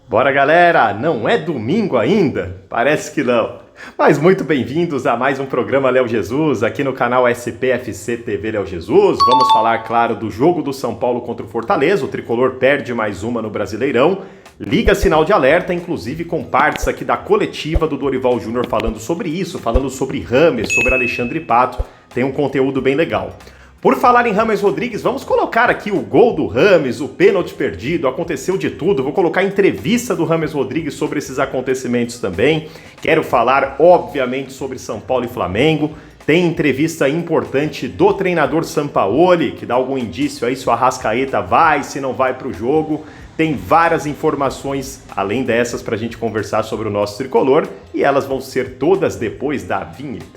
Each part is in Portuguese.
Bora, galera! Não é domingo ainda? Parece que não. Mas muito bem-vindos a mais um programa Léo Jesus, aqui no canal SPFC TV Léo Jesus. Vamos falar, claro, do jogo do São Paulo contra o Fortaleza. O tricolor perde mais uma no Brasileirão. Liga sinal de alerta, inclusive com partes aqui da coletiva do Dorival Júnior falando sobre isso, falando sobre Rames, sobre Alexandre Pato. Tem um conteúdo bem legal. Por falar em Rames Rodrigues, vamos colocar aqui o gol do Rames, o pênalti perdido, aconteceu de tudo. Vou colocar a entrevista do Rames Rodrigues sobre esses acontecimentos também. Quero falar, obviamente, sobre São Paulo e Flamengo. Tem entrevista importante do treinador Sampaoli, que dá algum indício aí se o Arrascaeta vai, se não vai para o jogo. Tem várias informações, além dessas, para a gente conversar sobre o nosso tricolor. E elas vão ser todas depois da vinheta.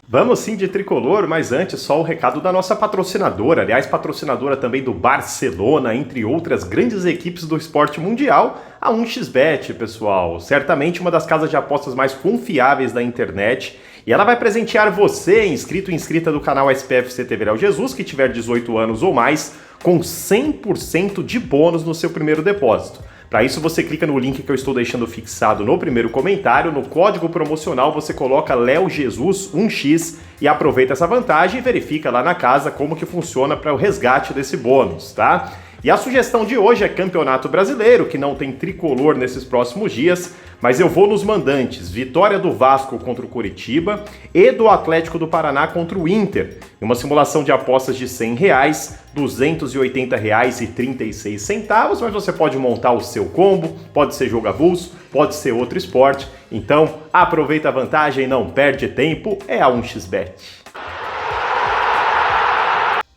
Vamos sim de tricolor, mas antes só o recado da nossa patrocinadora, aliás, patrocinadora também do Barcelona, entre outras grandes equipes do esporte mundial, a 1xBet, pessoal. Certamente uma das casas de apostas mais confiáveis da internet. E ela vai presentear você, inscrito e inscrita do canal SPFC TV Léo Jesus, que tiver 18 anos ou mais, com 100% de bônus no seu primeiro depósito. Para isso, você clica no link que eu estou deixando fixado no primeiro comentário, no código promocional você coloca Léo Jesus 1x e aproveita essa vantagem e verifica lá na casa como que funciona para o resgate desse bônus, tá? E a sugestão de hoje é Campeonato Brasileiro, que não tem tricolor nesses próximos dias, mas eu vou nos mandantes. Vitória do Vasco contra o Coritiba e do Atlético do Paraná contra o Inter. Em uma simulação de apostas de R$100, R$ 280,36, mas você pode montar o seu combo, pode ser jogo avulso, pode ser outro esporte. Então, aproveita a vantagem, não perde tempo, é a 1xBet.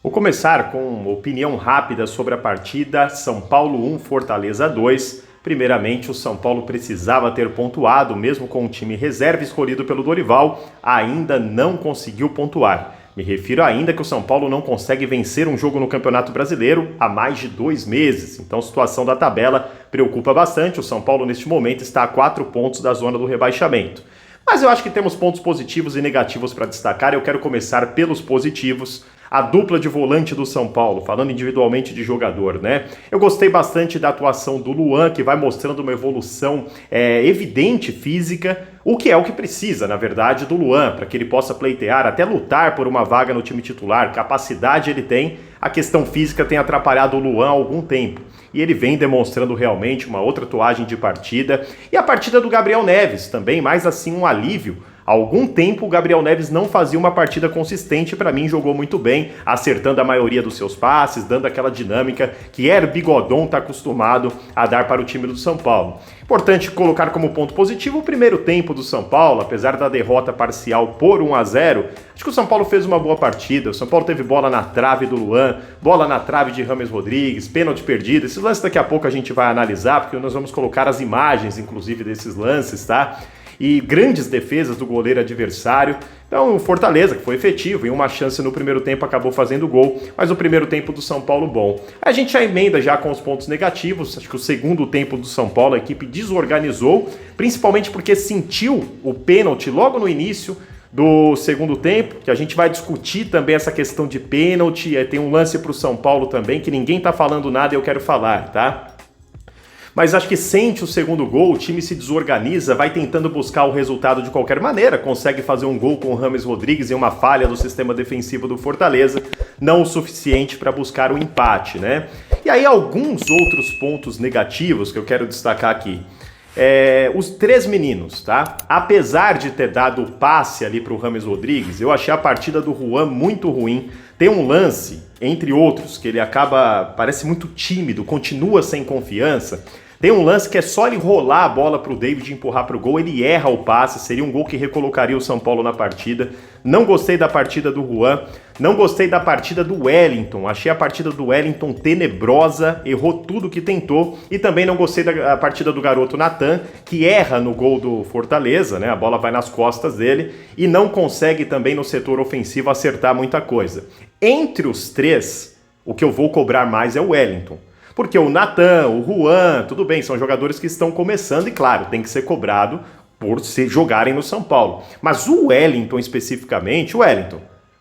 Vou começar com uma opinião rápida sobre a partida São Paulo 1, Fortaleza 2. Primeiramente, o São Paulo precisava ter pontuado, mesmo com o time reserva escolhido pelo Dorival, ainda não conseguiu pontuar. Me refiro ainda que o São Paulo não consegue vencer um jogo no Campeonato Brasileiro há mais de 2 meses. Então a situação da tabela preocupa bastante. O São Paulo neste momento está a 4 pontos da zona do rebaixamento. Mas eu acho que temos pontos positivos e negativos para destacar. Eu quero começar pelos positivos. A dupla de volante do São Paulo, falando individualmente de jogador, né? Eu gostei bastante da atuação do Luan, que vai mostrando uma evolução evidente física, o que é o que precisa, na verdade, do Luan, para que ele possa pleitear, até lutar por uma vaga no time titular. Capacidade ele tem, a questão física tem atrapalhado o Luan há algum tempo. E ele vem demonstrando realmente uma outra atuação de partida. E a partida do Gabriel Neves, também mais assim um alívio. Há algum tempo o Gabriel Neves não fazia uma partida consistente, para mim jogou muito bem, acertando a maioria dos seus passes, dando aquela dinâmica que Bigodon está acostumado a dar para o time do São Paulo. Importante colocar como ponto positivo o primeiro tempo do São Paulo, apesar da derrota parcial por 1-0, acho que o São Paulo fez uma boa partida. O São Paulo teve bola na trave do Luan, bola na trave de Rames Rodrigues, pênalti perdido. Esses lances daqui a pouco a gente vai analisar, porque nós vamos colocar as imagens, inclusive, desses lances, tá? E grandes defesas do goleiro adversário. Então o Fortaleza, que foi efetivo, em uma chance no primeiro tempo acabou fazendo gol, mas o primeiro tempo do São Paulo bom. A gente já emenda já com os pontos negativos. Acho que o segundo tempo do São Paulo a equipe desorganizou, principalmente porque sentiu o pênalti logo no início do segundo tempo, que a gente vai discutir também essa questão de pênalti. Tem um lance para o São Paulo também, que ninguém tá falando nada e eu quero falar, tá? Mas acho que sente o segundo gol, o time se desorganiza, vai tentando buscar o resultado de qualquer maneira, consegue fazer um gol com o Rames Rodrigues em uma falha do sistema defensivo do Fortaleza, não o suficiente para buscar o empate, né? E aí alguns outros pontos negativos que eu quero destacar aqui. Os 3 meninos, tá? Apesar de ter dado o passe ali para o Rames Rodrigues, eu achei a partida do Juan muito ruim. Tem um lance, entre outros, que ele parece muito tímido, continua sem confiança. Tem um lance que é só ele rolar a bola para o David empurrar para o gol, ele erra o passe, seria um gol que recolocaria o São Paulo na partida. Não gostei da partida do Juan, não gostei da partida do Wellington, achei a partida do Wellington tenebrosa, errou tudo que tentou, e também não gostei da partida do garoto Natan, que erra no gol do Fortaleza, né? A bola vai nas costas dele, e não consegue também no setor ofensivo acertar muita coisa. Entre os 3, o que eu vou cobrar mais é o Wellington. Porque o Natan, o Juan, tudo bem, são jogadores que estão começando e, claro, tem que ser cobrado por jogarem no São Paulo. Mas o Wellington especificamente,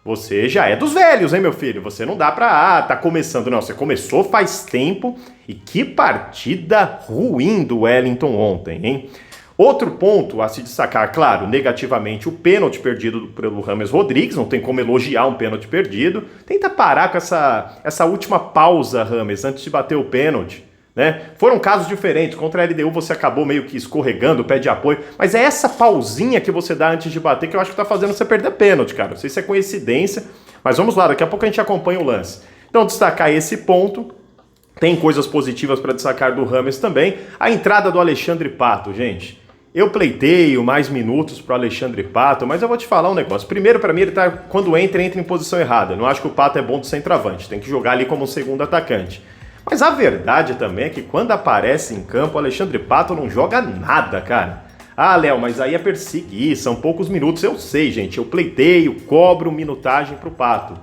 você já é dos velhos, hein, meu filho? Você não dá pra, tá começando. Não, você começou faz tempo e que partida ruim do Wellington ontem, hein? Outro ponto a se destacar, claro, negativamente, o pênalti perdido pelo James Rodrigues, não tem como elogiar um pênalti perdido. Tenta parar com essa última pausa, James, antes de bater o pênalti, né? Foram casos diferentes, contra a LDU você acabou meio que escorregando o pé de apoio, mas é essa pausinha que você dá antes de bater que eu acho que tá fazendo você perder pênalti, cara. Não sei se é coincidência, mas vamos lá, daqui a pouco a gente acompanha o lance. Então, destacar esse ponto. Tem coisas positivas para destacar do James também. A entrada do Alexandre Pato, gente. Eu pleiteio mais minutos pro Alexandre Pato, mas eu vou te falar um negócio. Primeiro, para mim, ele tá, quando entra em posição errada. Eu não acho que o Pato é bom de centroavante, tem que jogar ali como um segundo atacante. Mas a verdade também é que quando aparece em campo, o Alexandre Pato não joga nada, cara. Ah, Léo, mas aí é perseguir, são poucos minutos. Eu sei, gente, eu pleiteio, cobro minutagem pro Pato.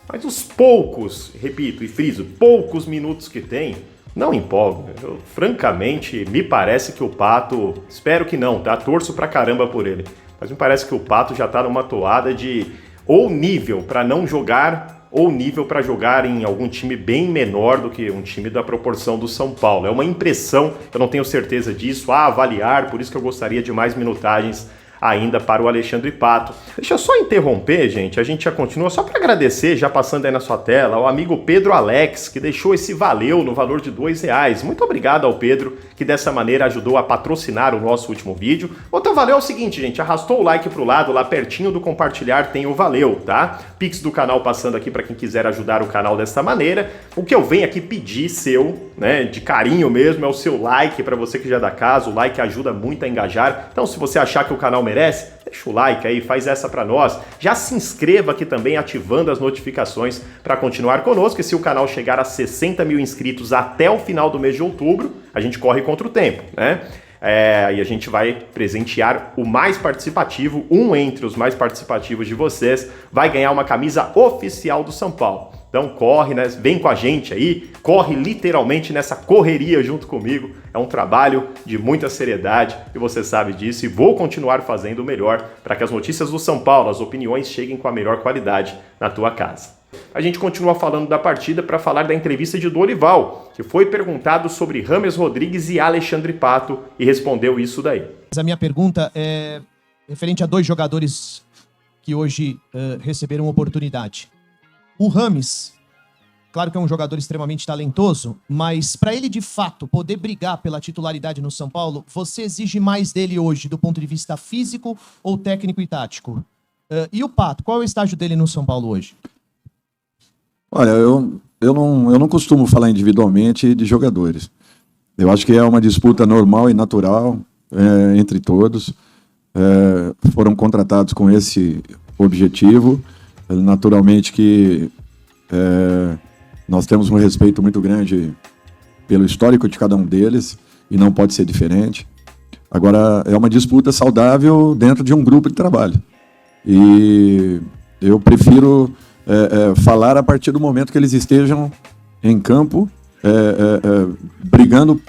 Mas os poucos, repito e friso, poucos minutos que tem, não empolga. Eu, francamente, me parece que o Pato, espero que não, tá? Torço pra caramba por ele. Mas me parece que o Pato já tá numa toada de ou nível pra não jogar, ou nível pra jogar em algum time bem menor do que um time da proporção do São Paulo. É uma impressão, eu não tenho certeza disso, a avaliar, por isso que eu gostaria de mais minutagens ainda para o Alexandre Pato. Deixa eu só interromper, gente, a gente já continua, só para agradecer, já passando aí na sua tela, ao amigo Pedro Alex, que deixou esse valeu no valor de R$2. Muito obrigado ao Pedro, que dessa maneira ajudou a patrocinar o nosso último vídeo. Outro valeu é o seguinte, gente, arrastou o like pro lado, lá pertinho do compartilhar tem o valeu, tá? Pix do canal passando aqui para quem quiser ajudar o canal dessa maneira. O que eu venho aqui pedir seu, né, de carinho mesmo, é o seu like, para você que já dá casa, o like ajuda muito a engajar. Então, se você achar que o canal merece, deixa o like aí, faz essa pra nós. Já se inscreva aqui também, ativando as notificações para continuar conosco. E se o canal chegar a 60 mil inscritos até o final do mês de outubro, a gente corre contra o tempo, né? E a gente vai presentear o mais participativo, um entre os mais participativos de vocês, vai ganhar uma camisa oficial do São Paulo. Então corre, né? Vem com a gente aí, corre literalmente nessa correria junto comigo. É um trabalho de muita seriedade e você sabe disso e vou continuar fazendo o melhor para que as notícias do São Paulo, as opiniões cheguem com a melhor qualidade na tua casa. A gente continua falando da partida para falar da entrevista de Dorival, que foi perguntado sobre James Rodrigues e Alexandre Pato e respondeu isso daí. A minha pergunta é referente a dois jogadores que hoje receberam oportunidade. O James, claro que é um jogador extremamente talentoso, mas para ele de fato poder brigar pela titularidade no São Paulo, você exige mais dele hoje do ponto de vista físico ou técnico e tático? E o Pato, qual é o estágio dele no São Paulo hoje? Olha, eu não costumo falar individualmente de jogadores. Eu acho que é uma disputa normal e natural entre todos. Foram contratados com esse objetivo. Naturalmente que nós temos um respeito muito grande pelo histórico de cada um deles e não pode ser diferente. Agora, é uma disputa saudável dentro de um grupo de trabalho. E eu prefiro falar a partir do momento que eles estejam em campo, brigando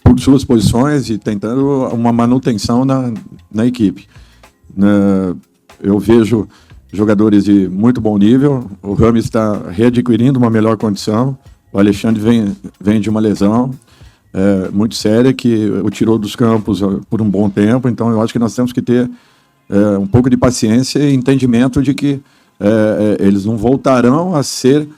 por suas posições e tentando uma manutenção na equipe. Eu vejo jogadores de muito bom nível, o James está readquirindo uma melhor condição, o Alexandre vem de uma lesão muito séria que o tirou dos campos por um bom tempo, então eu acho que nós temos que ter um pouco de paciência e entendimento de que eles não voltarão a ser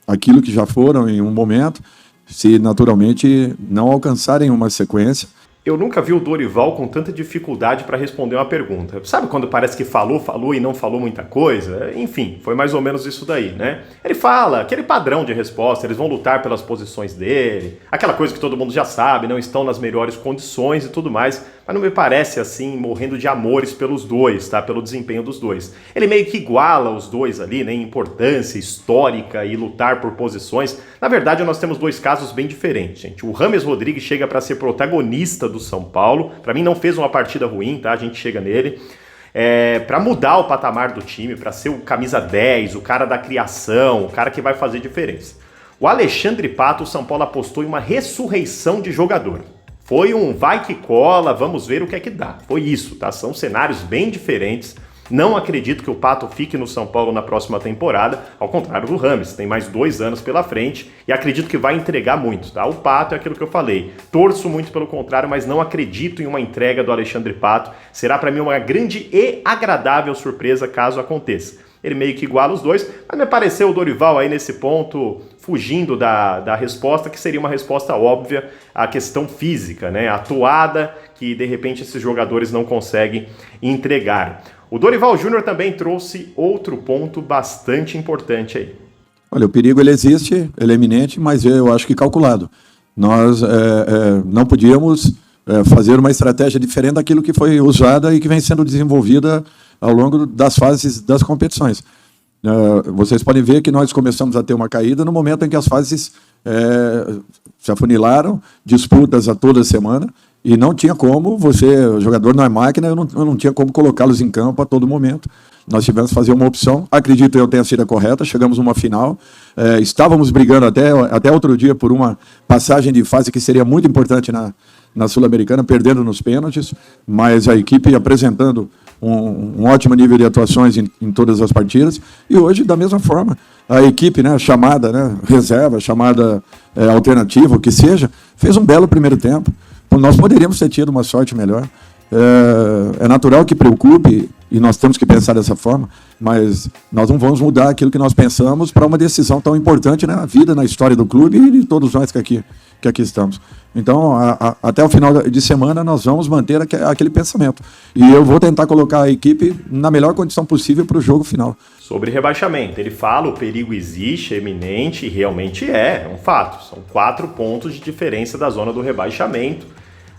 aquilo que já foram em um momento, se naturalmente não alcançarem uma sequência. Eu nunca vi o Dorival com tanta dificuldade para responder uma pergunta. Sabe quando parece que falou e não falou muita coisa? Enfim, foi mais ou menos isso daí, né? Ele fala, aquele padrão de resposta, eles vão lutar pelas posições dele, aquela coisa que todo mundo já sabe, não estão nas melhores condições e tudo mais, mas não me parece assim, morrendo de amores pelos dois, tá? Pelo desempenho dos dois. Ele meio que iguala os dois ali, né? Em importância histórica e lutar por posições. Na verdade, nós temos dois casos bem diferentes, gente. O James Rodrigues chega para ser protagonista do São Paulo. Para mim não fez uma partida ruim, tá? A gente chega nele. Para mudar o patamar do time, para ser o camisa 10, o cara da criação, o cara que vai fazer diferença. O Alexandre Pato, o São Paulo apostou em uma ressurreição de jogador. Foi um vai que cola, vamos ver o que é que dá. Foi isso, tá? São cenários bem diferentes. Não acredito que o Pato fique no São Paulo na próxima temporada, ao contrário do Rames, tem mais 2 anos pela frente e acredito que vai entregar muito, tá? O Pato é aquilo que eu falei, torço muito pelo contrário, mas não acredito em uma entrega do Alexandre Pato. Será para mim uma grande e agradável surpresa caso aconteça. Ele meio que iguala os dois, mas me pareceu o Dorival aí nesse ponto, fugindo da resposta, que seria uma resposta óbvia à questão física, né? A toada que, de repente, esses jogadores não conseguem entregar. O Dorival Júnior também trouxe outro ponto bastante importante aí. Olha, o perigo ele existe, ele é iminente, mas eu acho que calculado. Nós não podíamos fazer uma estratégia diferente daquilo que foi usada e que vem sendo desenvolvida ao longo das fases das competições. Vocês podem ver que nós começamos a ter uma caída no momento em que as fases se afunilaram, disputas a toda semana, e não tinha como o jogador não é máquina, eu não tinha como colocá-los em campo a todo momento. Nós tivemos que fazer uma opção, acredito eu tenha sido a correta, chegamos numa final, estávamos brigando até outro dia por uma passagem de fase que seria muito importante na Sul-Americana, perdendo nos pênaltis, mas a equipe apresentando um ótimo nível de atuações em todas as partidas, e hoje, da mesma forma, a equipe, né, chamada, né, reserva, chamada alternativa, o que seja, fez um belo primeiro tempo. Nós poderíamos ter tido uma sorte melhor. É natural que preocupe, e nós temos que pensar dessa forma, mas nós não vamos mudar aquilo que nós pensamos para uma decisão tão importante na vida, na história do clube e de todos nós que aqui estamos. Então, até o final de semana, nós vamos manter aquele pensamento. E eu vou tentar colocar a equipe na melhor condição possível para o jogo final. Sobre rebaixamento, ele fala o perigo existe, é iminente, e realmente é um fato. São 4 pontos de diferença da zona do rebaixamento.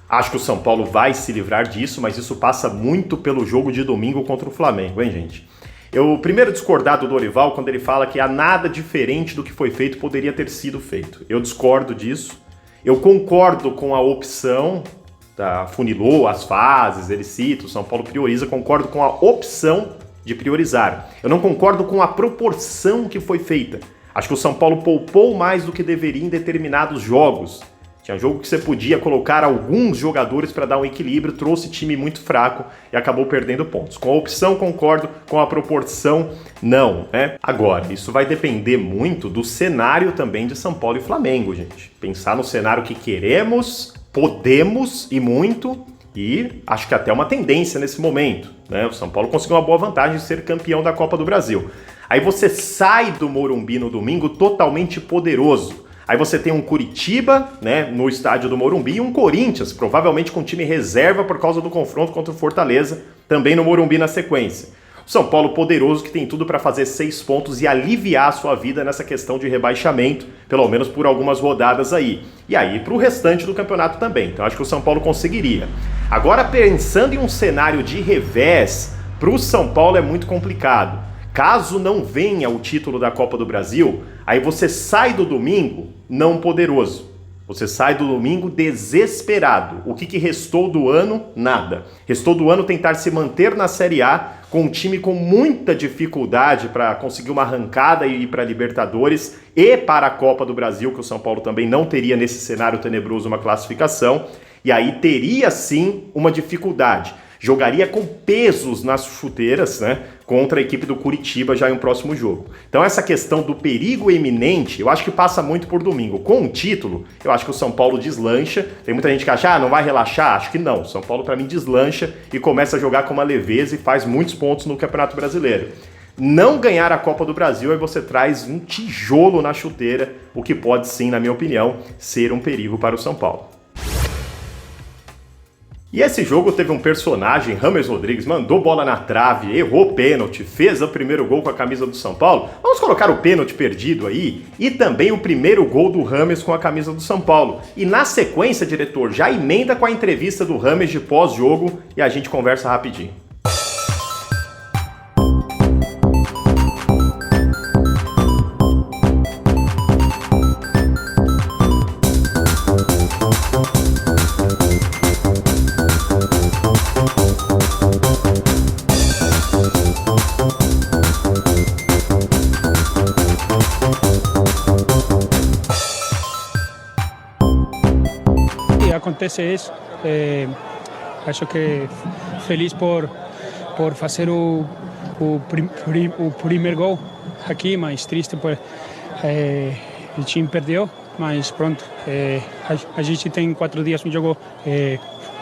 Acho que o São Paulo vai se livrar disso, mas isso passa muito pelo jogo de domingo contra o Flamengo, hein, gente? Eu primeiro discordar do Dorival quando ele fala que nada diferente do que foi feito poderia ter sido feito. Eu discordo disso. Eu concordo com a opção, funilou as fases, ele cita, o São Paulo prioriza, concordo com a opção de priorizar. Eu não concordo com a proporção que foi feita. Acho que o São Paulo poupou mais do que deveria em determinados jogos. Tinha jogo que você podia colocar alguns jogadores para dar um equilíbrio, trouxe time muito fraco e acabou perdendo pontos. Com a opção concordo, com a proporção não, né? Agora, isso vai depender muito do cenário também de São Paulo e Flamengo, gente. Pensar no cenário que queremos, podemos e muito, e acho que até uma tendência nesse momento, né? O São Paulo conseguiu uma boa vantagem de ser campeão da Copa do Brasil. Aí você sai do Morumbi no domingo totalmente poderoso. Aí você tem um Curitiba, né, no estádio do Morumbi, e um Corinthians, provavelmente com time reserva por causa do confronto contra o Fortaleza, também no Morumbi na sequência. O São Paulo poderoso que tem tudo para fazer 6 pontos e aliviar a sua vida nessa questão de rebaixamento, pelo menos por algumas rodadas aí. E aí para o restante do campeonato também. Então acho que o São Paulo conseguiria. Agora pensando em um cenário de revés, para o São Paulo é muito complicado. Caso não venha o título da Copa do Brasil, aí você sai do domingo não poderoso. Você sai do domingo desesperado. O que restou do ano? Nada. Restou do ano tentar se manter na Série A com um time com muita dificuldade para conseguir uma arrancada e ir para a Libertadores e para a Copa do Brasil, que o São Paulo também não teria nesse cenário tenebroso uma classificação. E aí teria sim uma dificuldade. Jogaria com pesos nas chuteiras, né, contra a equipe do Curitiba já em um próximo jogo. Então essa questão do perigo iminente, eu acho que passa muito por domingo. Com o título, eu acho que o São Paulo deslancha. Tem muita gente que acha, não vai relaxar? Acho que não. O São Paulo, para mim, deslancha e começa a jogar com uma leveza e faz muitos pontos no Campeonato Brasileiro. Não ganhar a Copa do Brasil, aí você traz um tijolo na chuteira, o que pode sim, na minha opinião, ser um perigo para o São Paulo. E esse jogo teve um personagem, James Rodrigues, mandou bola na trave, errou pênalti, fez o primeiro gol com a camisa do São Paulo. Vamos colocar o pênalti perdido aí e também o primeiro gol do James com a camisa do São Paulo. E na sequência, diretor, já emenda com a entrevista do James de pós-jogo e a gente conversa rapidinho. Acontece isso, acho que feliz por por fazer o primeiro gol aqui, mas triste por o time perdeu, mas pronto, a gente tem 4 dias um jogo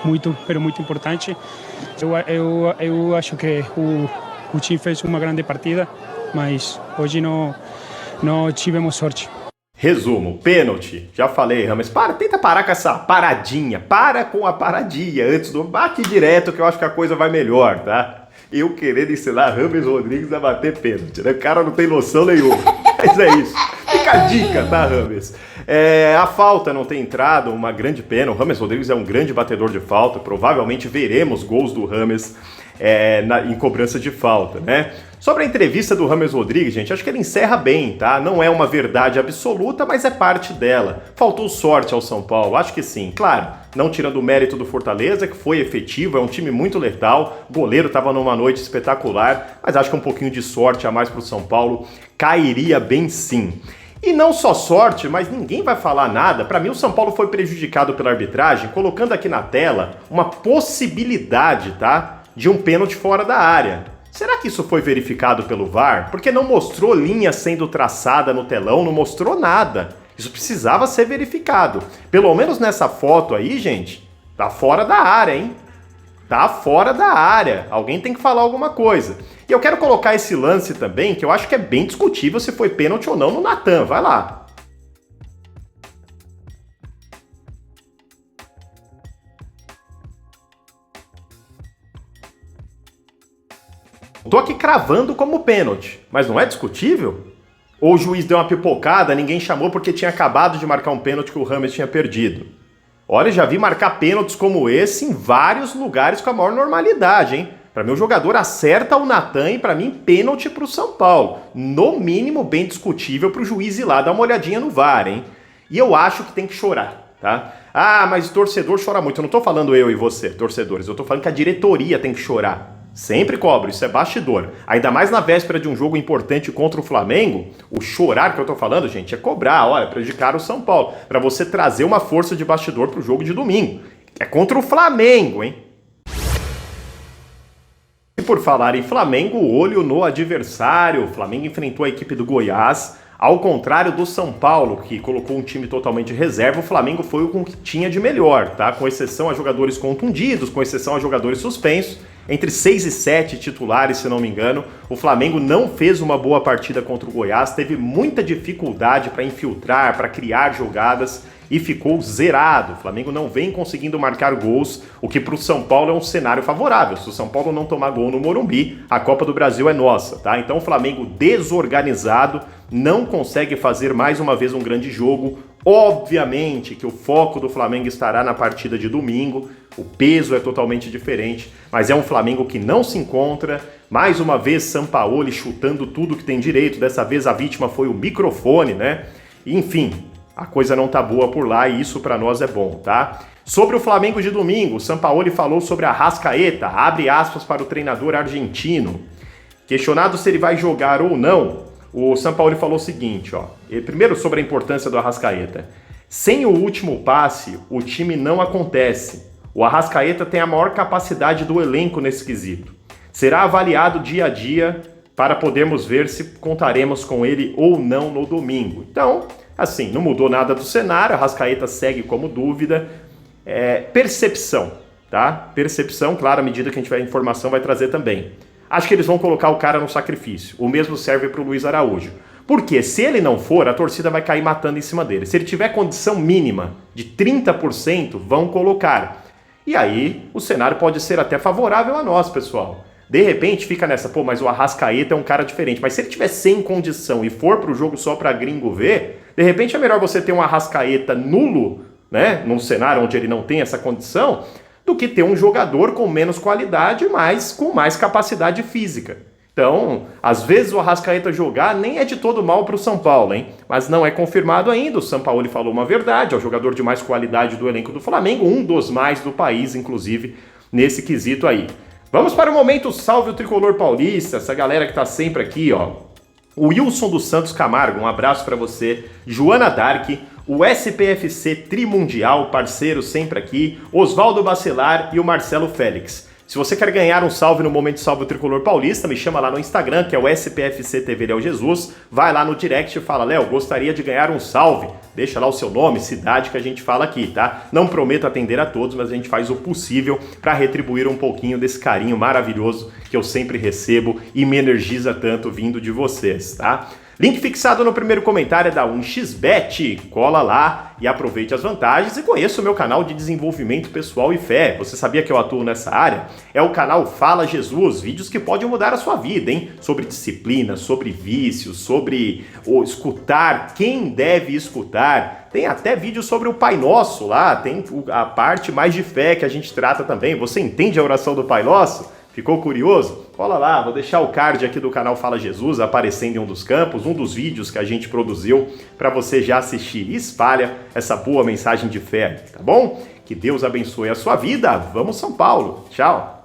muito importante. Eu acho que o time fez uma grande partida, mas hoje não tivemos sorte. Resumo, pênalti. Já falei, Rames, tenta parar com essa paradinha. Para com a paradinha antes do bate direto, que eu acho que a coisa vai melhor, tá? Eu querendo ensinar Rames Rodrigues a bater pênalti, né? O cara não tem noção nenhuma. Mas é isso. Fica a dica, tá, Rames? A falta não tem entrado, uma grande pena. O Rames Rodrigues é um grande batedor de falta. Provavelmente veremos gols do Rames em cobrança de falta, né? Sobre a entrevista do Rames Rodrigues, gente, acho que ele encerra bem, tá? Não é uma verdade absoluta, mas é parte dela. Faltou sorte ao São Paulo, acho que sim. Claro, não tirando o mérito do Fortaleza, que foi efetivo, é um time muito letal, o goleiro estava numa noite espetacular, mas acho que um pouquinho de sorte a mais para o São Paulo cairia bem sim. E não só sorte, mas ninguém vai falar nada. Para mim, o São Paulo foi prejudicado pela arbitragem, colocando aqui na tela uma possibilidade, tá? De um pênalti fora da área. Será que isso foi verificado pelo VAR? Porque não mostrou linha sendo traçada no telão, não mostrou nada. Isso precisava ser verificado. Pelo menos nessa foto aí, gente, tá fora da área, hein? Tá fora da área. Alguém tem que falar alguma coisa. E eu quero colocar esse lance também, que eu acho que é bem discutível se foi pênalti ou não no Natan. Vai lá. Tô aqui cravando como pênalti, mas não é discutível? Ou o juiz deu uma pipocada, ninguém chamou porque tinha acabado de marcar um pênalti que o Rames tinha perdido? Olha, já vi marcar pênaltis como esse em vários lugares com a maior normalidade, hein? Pra mim o jogador acerta o Natan e pra mim pênalti pro São Paulo. No mínimo bem discutível pro juiz ir lá dar uma olhadinha no VAR, hein? E eu acho que tem que chorar, tá? Ah, mas torcedor chora muito. Eu não tô falando eu e você, torcedores. Eu tô falando que a diretoria tem que chorar. Sempre cobro, isso é bastidor. Ainda mais na véspera de um jogo importante contra o Flamengo, o chorar que eu tô falando, gente, é cobrar, olha, prejudicar o São Paulo, pra você trazer uma força de bastidor pro jogo de domingo. É contra o Flamengo, hein? E por falar em Flamengo, olho no adversário. O Flamengo enfrentou a equipe do Goiás. Ao contrário do São Paulo, que colocou um time totalmente reserva, o Flamengo foi o que tinha de melhor, tá? Com exceção a jogadores contundidos, com exceção a jogadores suspensos. Entre 6 e 7 titulares, se não me engano, o Flamengo não fez uma boa partida contra o Goiás, teve muita dificuldade para infiltrar, para criar jogadas e ficou zerado. O Flamengo não vem conseguindo marcar gols, o que para o São Paulo é um cenário favorável. Se o São Paulo não tomar gol no Morumbi, a Copa do Brasil é nossa, tá? Então o Flamengo desorganizado, não consegue fazer mais uma vez um grande jogo. Obviamente que o foco do Flamengo estará na partida de domingo, o peso é totalmente diferente, mas é um Flamengo que não se encontra. Mais uma vez Sampaoli chutando tudo que tem direito, dessa vez a vítima foi o microfone, né? Enfim, a coisa não tá boa por lá e isso pra nós é bom, tá? Sobre o Flamengo de domingo, o Sampaoli falou sobre a Arrascaeta, abre aspas para o treinador argentino. Questionado se ele vai jogar ou não, o Sampaoli falou o seguinte, ó. Primeiro sobre a importância do Arrascaeta. Sem o último passe, o time não acontece. O Arrascaeta tem a maior capacidade do elenco nesse quesito. Será avaliado dia a dia para podermos ver se contaremos com ele ou não no domingo. Então, assim, não mudou nada do cenário, a Arrascaeta segue como dúvida. Percepção, tá? Percepção, claro, à medida que a gente tiver informação vai trazer também. Acho que eles vão colocar o cara no sacrifício. O mesmo serve para o Luiz Araújo. Porque se ele não for, a torcida vai cair matando em cima dele. Se ele tiver condição mínima de 30%, vão colocar. E aí, o cenário pode ser até favorável a nós, pessoal. De repente, fica nessa, pô, mas o Arrascaeta é um cara diferente. Mas se ele tiver sem condição e for pro jogo só pra gringo ver, de repente é melhor você ter um Arrascaeta nulo, né, num cenário onde ele não tem essa condição, do que ter um jogador com menos qualidade, mas com mais capacidade física. Então, às vezes o Arrascaeta jogar nem é de todo mal para o São Paulo, hein? Mas não é confirmado ainda. O Sampaoli falou uma verdade, é o jogador de mais qualidade do elenco do Flamengo, um dos mais do país, inclusive, nesse quesito aí. Vamos para o momento Salve o Tricolor Paulista, essa galera que tá sempre aqui, ó. O Wilson dos Santos Camargo, um abraço para você. Joana Dark, o SPFC Trimundial, parceiro sempre aqui. Oswaldo Bacelar e o Marcelo Félix. Se você quer ganhar um salve no Momento Salve Tricolor Paulista, me chama lá no Instagram, que é o SPFC TV Léo Jesus. Vai lá no direct e fala, Léo, gostaria de ganhar um salve. Deixa lá o seu nome, cidade que a gente fala aqui, tá? Não prometo atender a todos, mas a gente faz o possível para retribuir um pouquinho desse carinho maravilhoso que eu sempre recebo e me energiza tanto vindo de vocês, tá? Link fixado no primeiro comentário é da 1xBet. Cola lá e aproveite as vantagens e conheça o meu canal de desenvolvimento pessoal e fé. Você sabia que eu atuo nessa área? É o canal Fala Jesus, vídeos que podem mudar a sua vida, hein? Sobre disciplina, sobre vícios, sobre escutar, quem deve escutar. Tem até vídeo sobre o Pai Nosso lá, tem a parte mais de fé que a gente trata também. Você entende a oração do Pai Nosso? Ficou curioso? Cola lá, vou deixar o card aqui do canal Fala Jesus aparecendo em um dos campos, um dos vídeos que a gente produziu para você já assistir. E espalha essa boa mensagem de fé, tá bom? Que Deus abençoe a sua vida. Vamos São Paulo. Tchau!